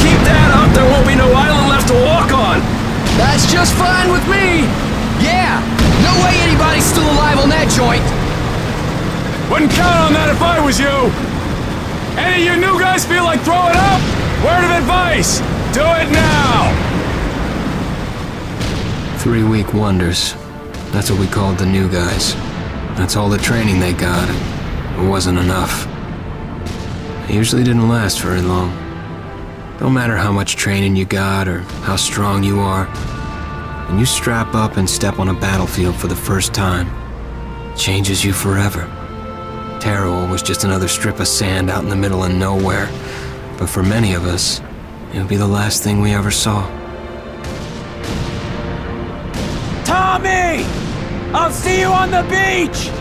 keep that up, there won't be no island left to walk on. That's just fine with me. Yeah, no way anybody's still alive on that joint. Wouldn't count on that if I was you. Any of you new guys feel like throwing up? Word of advice, do it now. 3-week wonders. That's what we called the new guys. That's all the training they got. It wasn't enough. It usually didn't last very long. Don't matter how much training you got or how strong you are. When you strap up and step on a battlefield for the first time, it changes you forever. Terror was just another strip of sand out in the middle of nowhere. But for many of us, it would be the last thing we ever saw. Tommy! I'll see you on the beach!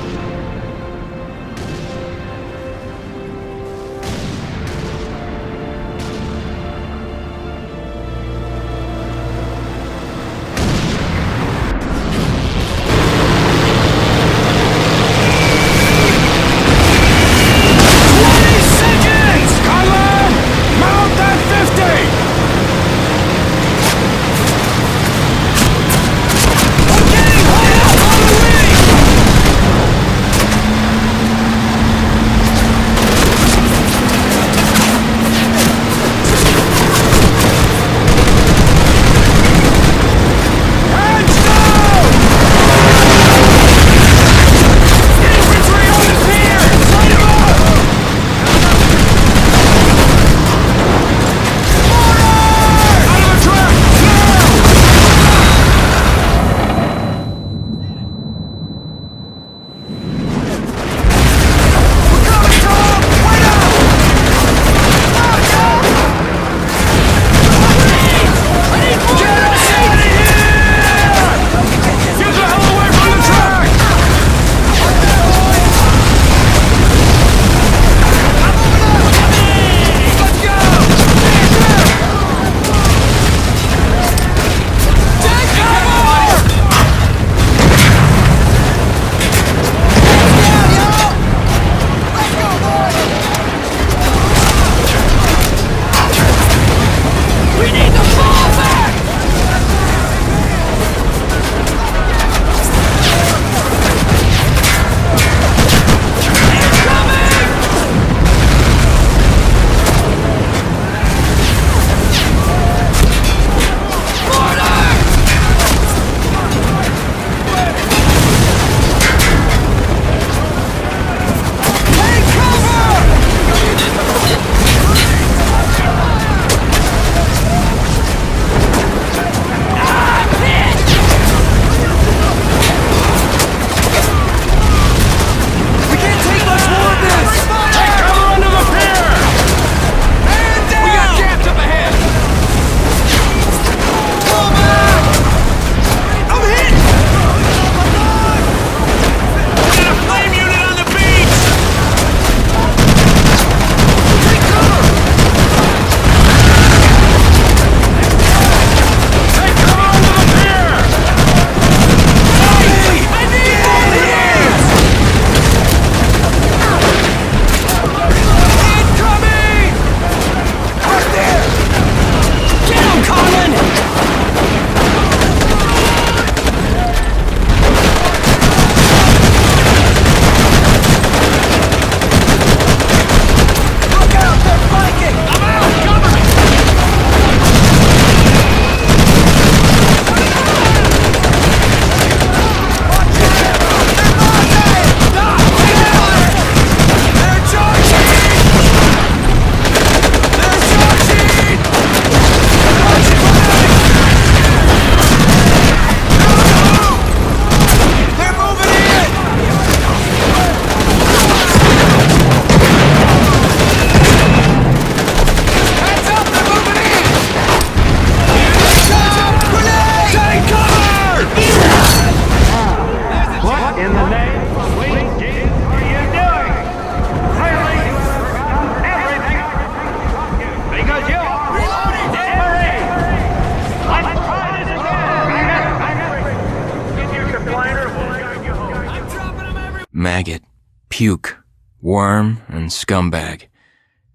Maggot, puke, worm, and scumbag.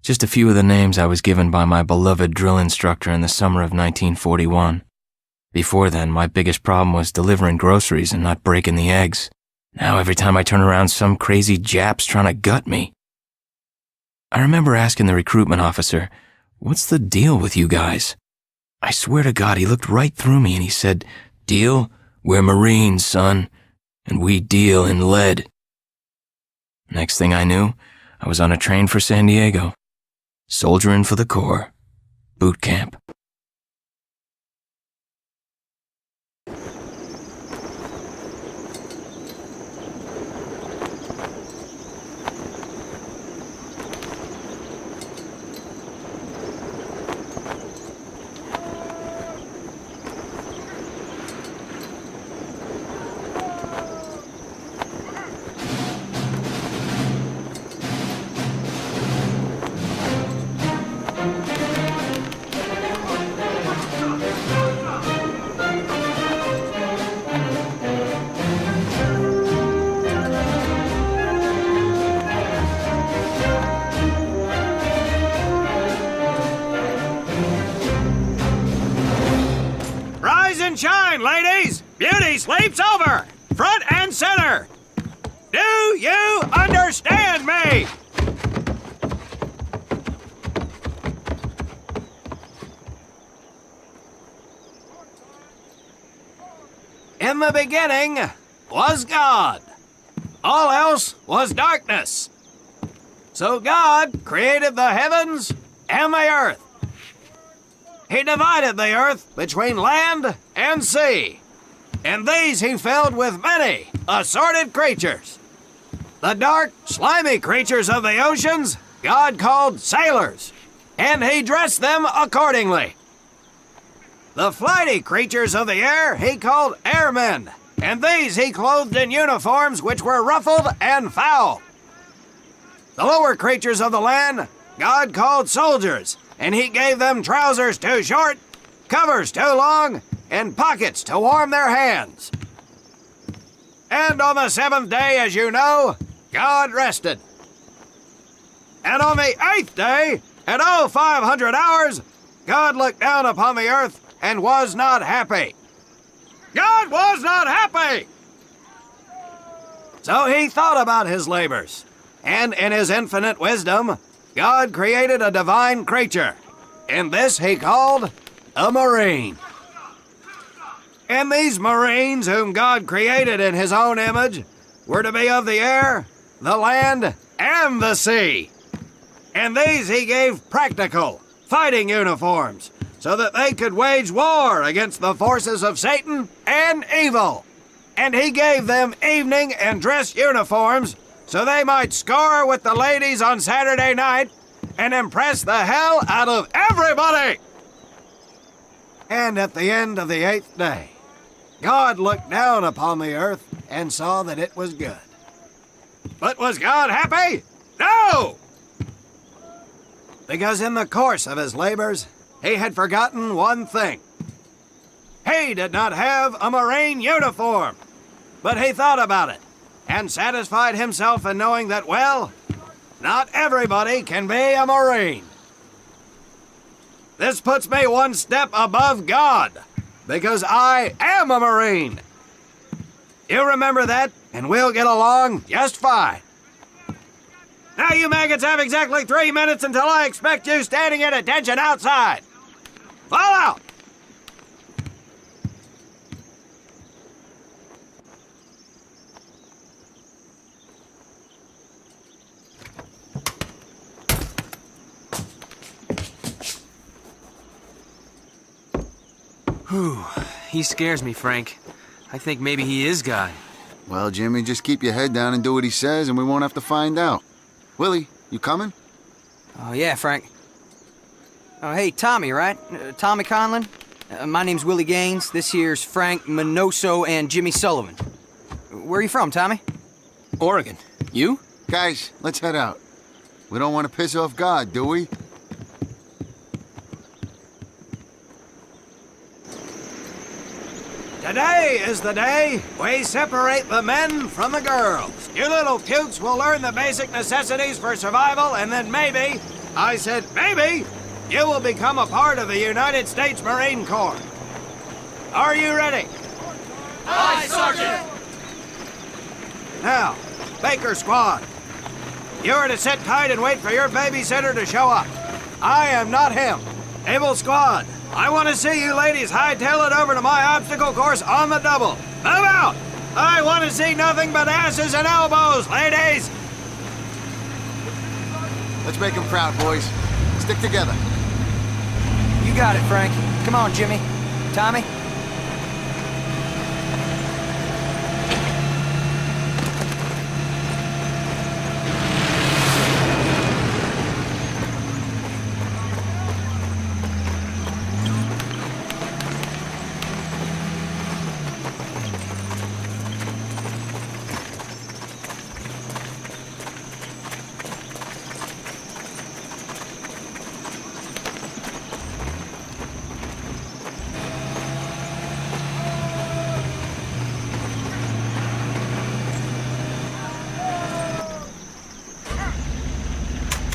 Just a few of the names I was given by my beloved drill instructor in the summer of 1941. Before then, my biggest problem was delivering groceries and not breaking the eggs. Now every time I turn around, some crazy Jap's trying to gut me. I remember asking the recruitment officer, "What's the deal with you guys?" I swear to God, he looked right through me and he said, "Deal? We're Marines, son, and we deal in lead." Next thing I knew, I was on a train for San Diego, soldiering for the Corps, boot camp. Rise and shine, ladies! Beauty sleeps over! Front and center! Do you understand me? In the beginning was God. All else was darkness. So God created the heavens and the earth. He divided the earth between land and sea, and these he filled with many assorted creatures. The dark, slimy creatures of the oceans God called sailors, and he dressed them accordingly. The flighty creatures of the air he called airmen, and these he clothed in uniforms which were ruffled and foul. The lower creatures of the land God called soldiers, and he gave them trousers too short, covers too long, and pockets to warm their hands. And on the seventh day, as you know, God rested. And on the eighth day, at 0500 hours, God looked down upon the earth and was not happy. God was not happy! So he thought about his labors, and in his infinite wisdom, God created a divine creature, and this he called a Marine. And these Marines, whom God created in his own image, were to be of the air, the land, and the sea. And these he gave practical, fighting uniforms, so that they could wage war against the forces of Satan and evil. And he gave them evening and dress uniforms, so they might score with the ladies on Saturday night and impress the hell out of everybody. And at the end of the eighth day, God looked down upon the earth and saw that it was good. But was God happy? No! Because in the course of his labors, he had forgotten one thing. He did not have a Marine uniform, but he thought about it and satisfied himself in knowing that, well, not everybody can be a Marine. This puts me one step above God, because I am a Marine. You remember that, and we'll get along just fine. Now you maggots have exactly 3 minutes until I expect you standing at attention outside. Fall out! Whew, he scares me, Frank. I think maybe he is God. Well, Jimmy, just keep your head down and do what he says, and we won't have to find out. Willie, you coming? Oh, yeah, Frank. Oh, hey, Tommy, right? Tommy Conlon? My name's Willie Gaines. This here's Frank Minoso and Jimmy Sullivan. Where are you from, Tommy? Oregon. You? Guys, let's head out. We don't want to piss off God, do we? Today is the day we separate the men from the girls. You little pukes will learn the basic necessities for survival, and then maybe I said maybe you will become a part of the United States Marine Corps. Are you ready? Aye, Sergeant! Now, Baker Squad, you are to sit tight and wait for your babysitter to show up. I am not him. Able Squad, I want to see you ladies hightail it over to my obstacle course on the double. Move out! I want to see nothing but asses and elbows, ladies! Let's make him proud, boys. Stick together. You got it, Frank. Come on, Jimmy. Tommy?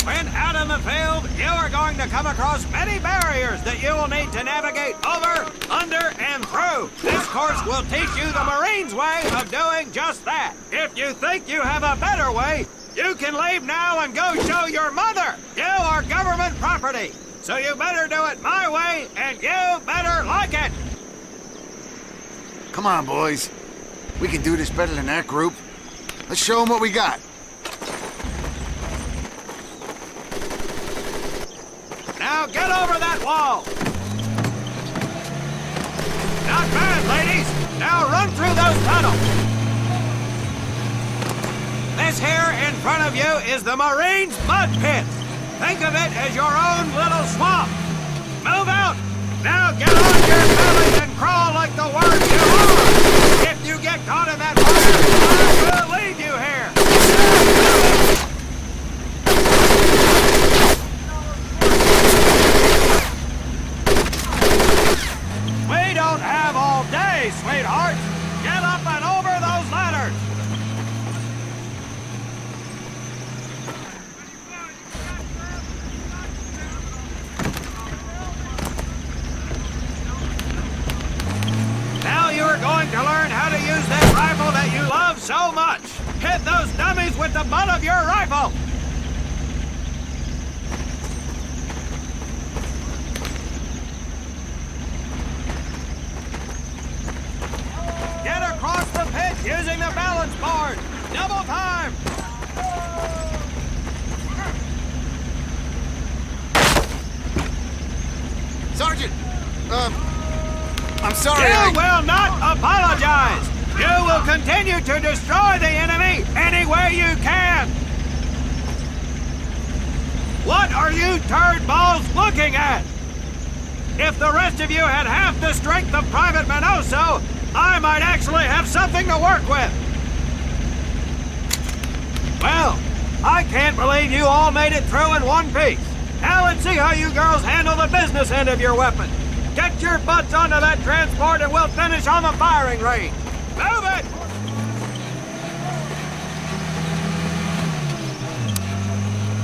When out in the field, you are going to come across many barriers that you will need to navigate over, under, and through. This course will teach you the Marines' way of doing just that. If you think you have a better way, you can leave now and go show your mother. You are government property, so you better do it my way, and you better like it. Come on, boys. We can do this better than that group. Let's show them what we got. Now get over that wall! Not bad, ladies! Now run through those tunnels! This here in front of you is the Marines' mud pit. Think of it as your own little swamp. Move out! Now get on your bellies and crawl like the worms you are! If you get caught in that fire, I will leave you here! We don't have all day, sweetheart. Get up and over those ladders. Now you are going to learn how to use that rifle that you love so much. Hit those dummies with the butt of your rifle. Get across the pit using the balance board. Double time. Sergeant! I'm sorry, You will not apologize. You will continue to destroy the enemy any way you can. What are you turd balls looking at? If the rest of you had half the strength of Private Minoso, I might actually have something to work with. Well, I can't believe you all made it through in one piece. Now let's see how you girls handle the business end of your weapon. Get your butts onto that transport and we'll finish on the firing range. Move it!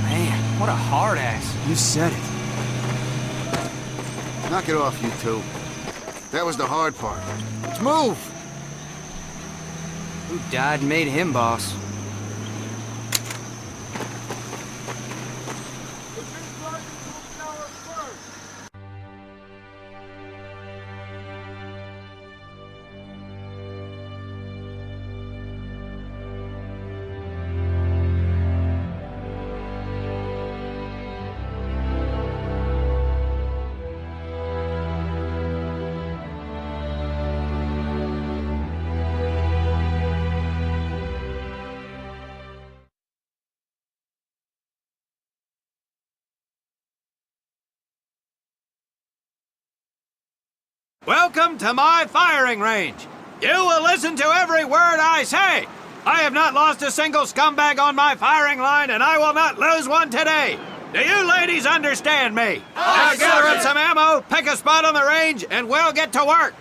Man, what a hard ass. You said it. Knock it off, you two. That was the hard part. Let's move! Who died and made him boss? Welcome to my firing range. You will listen to every word I say. I have not lost a single scumbag on my firing line, and I will not lose one today. Do you ladies understand me? Now gather up some ammo, pick a spot on the range, and we'll get to work.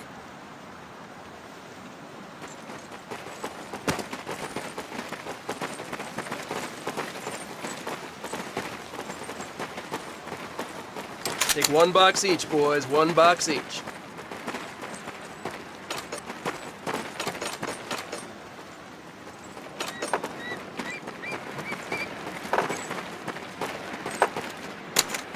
Take 1 box each, boys. 1 box each.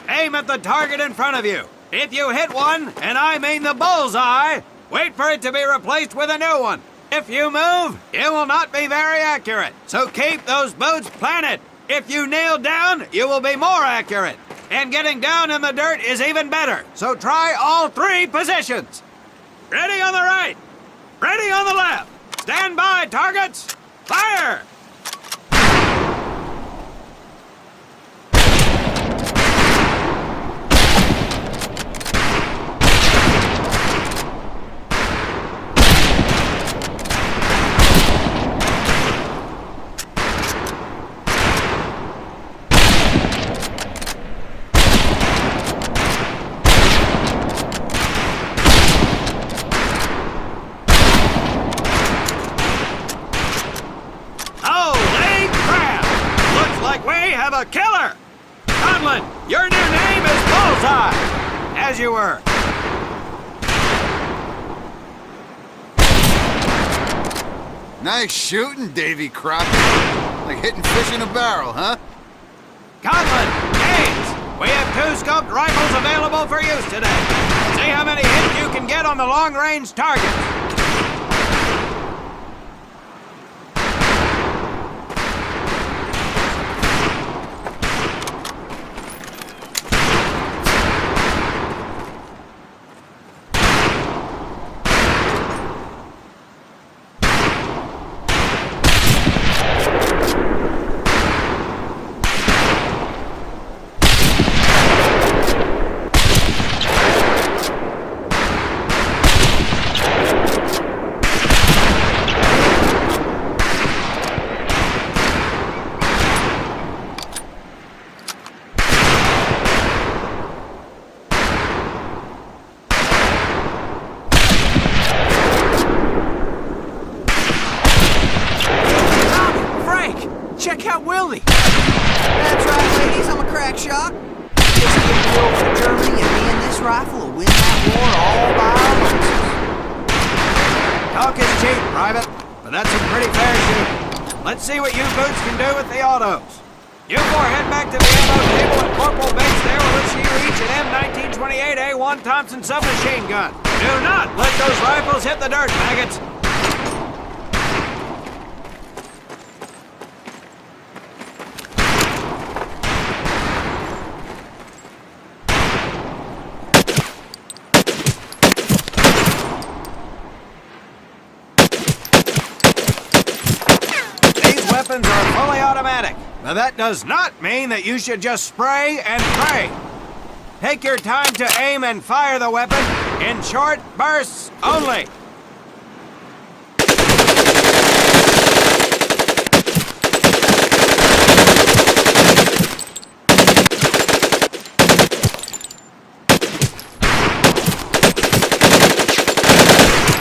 Aim at the target in front of you. If you hit one, and I mean the bullseye, wait for it to be replaced with a new one. If you move, it will not be very accurate. So keep those boots planted. If you kneel down, you will be more accurate. And getting down in the dirt is even better. So try all 3 positions. Ready on the right. Ready on the left. Stand by, targets. Fire! Have a killer! Conlon, your new name is Bullseye! As you were. Nice shooting, Davy Crockett. Like hitting fish in a barrel, huh? Conlon, Gaines, we have 2 scoped rifles available for use today. See how many hits you can get on the long-range targets. Check out Willie! That's right, ladies, I'm a crack shot. Just give me over to Germany and me and this rifle will win that war all by ourselves. Talk is cheap, Private, but that's some pretty fair shooting. Let's see what you boots can do with the autos. You 4 head back to the ammo table at Corporal Bates there with which you each an M1928A1 Thompson submachine gun. Do not let those rifles hit the dirt, maggots. Weapons are fully automatic, but that does not mean that you should just spray and pray. Take your time to aim and fire the weapon in short bursts only.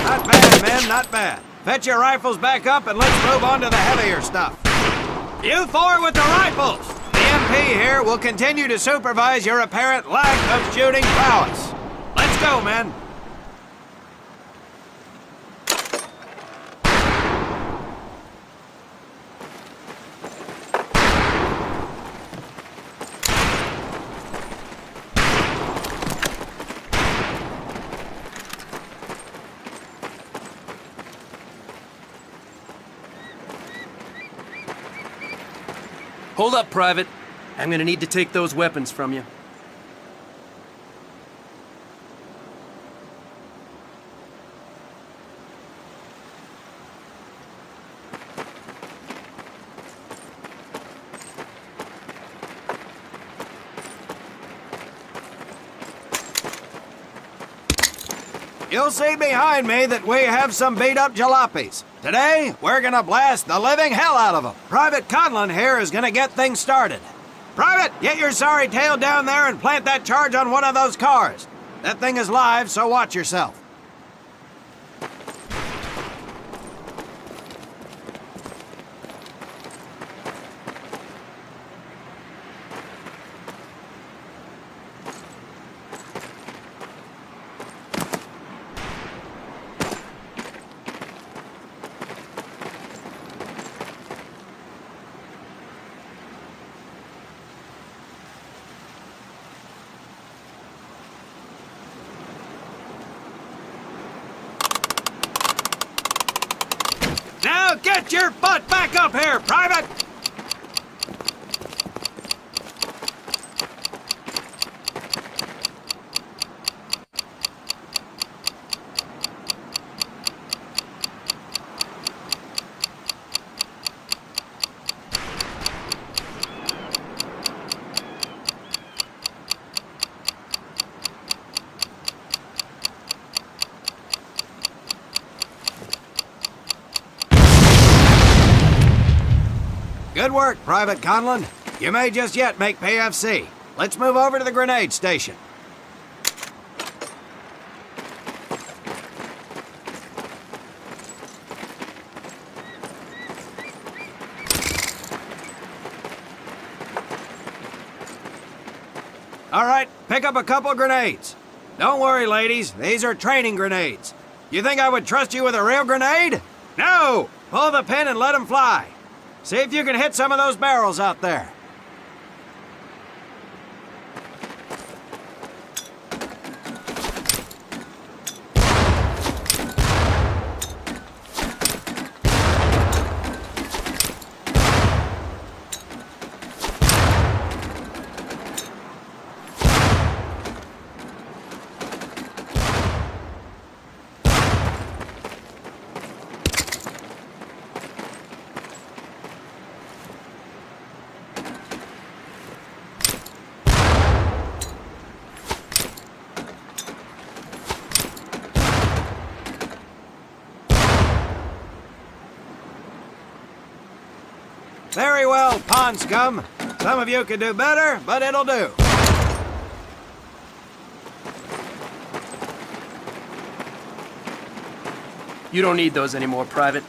Not bad, men, not bad. Fetch your rifles back up and let's move on to the heavier stuff. You 4 with the rifles! The MP here will continue to supervise your apparent lack of shooting prowess. Let's go, men. Hold up, Private. I'm gonna need to take those weapons from you. You'll see behind me that we have some beat-up jalopies. Today, we're gonna blast the living hell out of them. Private Conlon here is gonna get things started. Private, get your sorry tail down there and plant that charge on one of those cars. That thing is live, so watch yourself. Now get your butt back up here, Private! Good work, Private Conlon. You may just yet make PFC. Let's move over to the grenade station. All right, pick up a couple grenades. Don't worry, ladies. These are training grenades. You think I would trust you with a real grenade? No! Pull the pin and let them fly. See if you can hit some of those barrels out there. Very well, pond scum. Some of you could do better, but it'll do. You don't need those anymore, Private.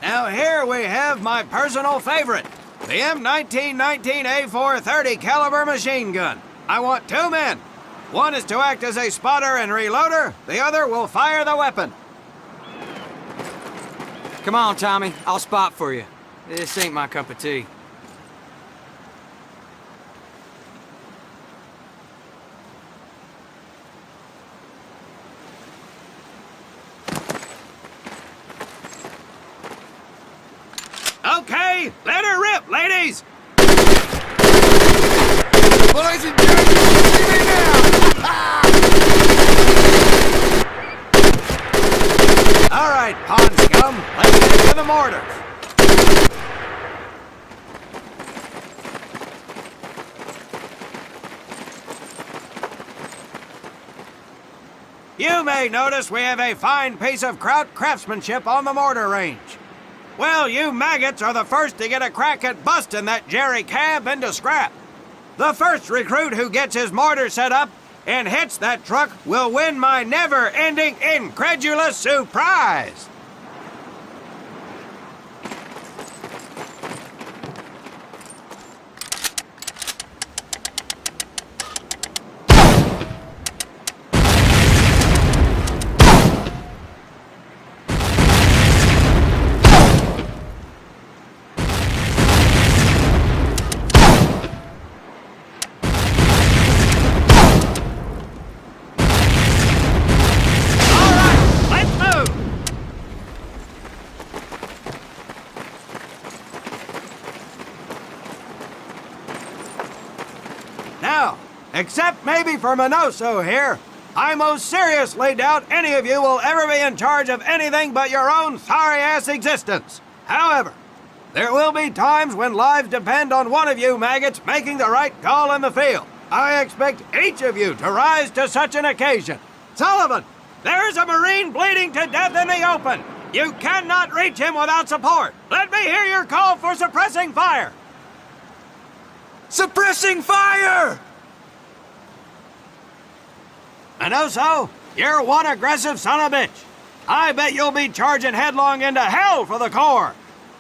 Now here we have my personal favorite, the M1919A430 caliber machine gun. I want 2 men. One is to act as a spotter and reloader, the other will fire the weapon. Come on, Tommy. I'll spot for you. This ain't my cup of tea. Okay, let her rip, ladies! Boys and girls, you see me now! All right, pond scum, let's get to the mortars. You may notice we have a fine piece of kraut craftsmanship on the mortar range. Well, you maggots are the first to get a crack at busting that jerry cab into scrap. The first recruit who gets his mortar set up and hits that truck will win my never-ending incredulous surprise. Now, except maybe for Minoso here, I most seriously doubt any of you will ever be in charge of anything but your own sorry-ass existence. However, there will be times when lives depend on one of you maggots making the right call in the field. I expect each of you to rise to such an occasion. Sullivan, there is a Marine bleeding to death in the open. You cannot reach him without support. Let me hear your call for suppressing fire. Suppressing fire! Minoso, you're one aggressive son of a bitch. I bet you'll be charging headlong into hell for the Corps.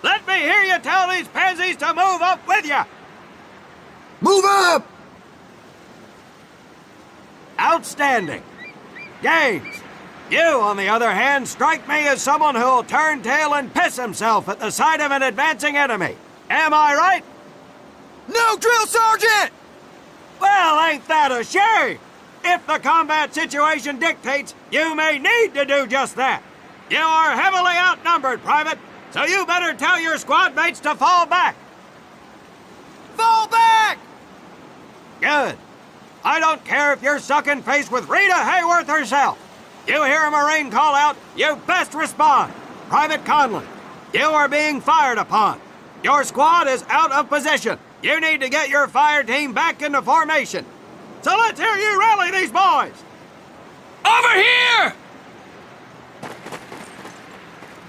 Let me hear you tell these pansies to move up with you. Move up! Outstanding. Gaines, you, on the other hand, strike me as someone who'll turn tail and piss himself at the sight of an advancing enemy. Am I right? No, drill sergeant! Well, ain't that a shame? If the combat situation dictates, you may need to do just that. You are heavily outnumbered, Private, so you better tell your squad mates to fall back. Fall back! Good. I don't care if you're sucking face with Rita Hayworth herself. You hear a Marine call out, you best respond. Private Conlon, you are being fired upon. Your squad is out of position. You need to get your fire team back into formation. So let's hear you rally these boys. Over here!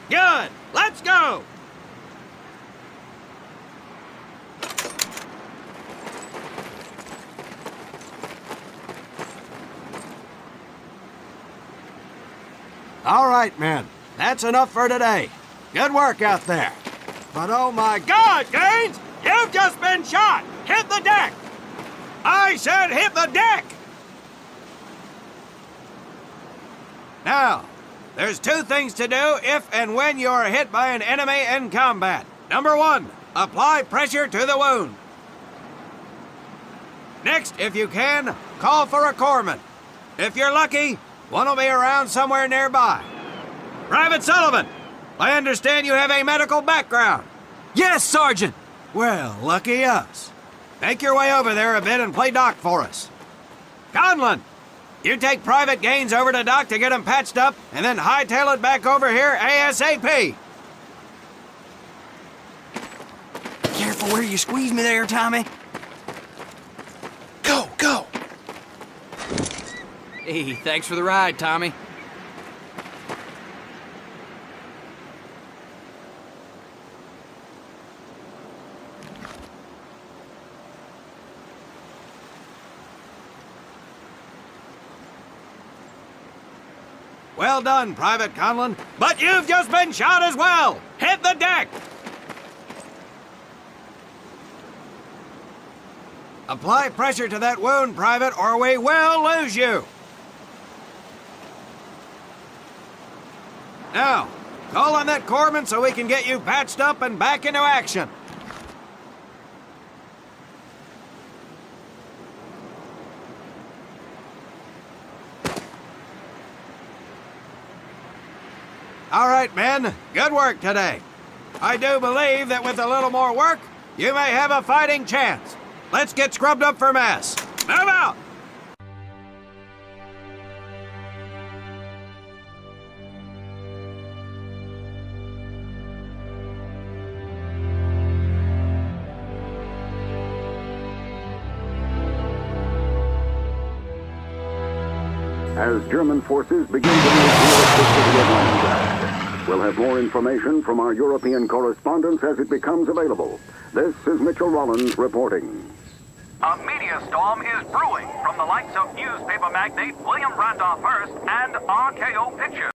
Good. Let's go. All right, men. That's enough for today. Good work out there. But oh my God, Gaines! You've just been shot! Hit the deck! I said hit the deck! Now, there's two things to do if and when you are hit by an enemy in combat. Number one, apply pressure to the wound. Next, if you can, call for a corpsman. If you're lucky, one will be around somewhere nearby. Private Sullivan, I understand you have a medical background. Yes, Sergeant! Well, lucky us. Make your way over there a bit and play doc for us. Conlon, you take Private Gaines over to doc to get him patched up, and then hightail it back over here ASAP. Careful where you squeeze me there, Tommy. Go, go! Hey, thanks for the ride, Tommy. Well done, Private Conlon, but you've just been shot as well. Hit the deck. Apply pressure to that wound, Private, or we will lose you. Now, call on that corpsman so we can get you patched up and back into action. All right, men. Good work today. I do believe that with a little more work, you may have a fighting chance. Let's get scrubbed up for mass. Move out! As German forces begin to move towards the city of Leningrad. We'll have more information from our European correspondents as it becomes available. This is Mitchell Rollins reporting. A media storm is brewing from the likes of newspaper magnate William Randolph Hearst and RKO Pictures.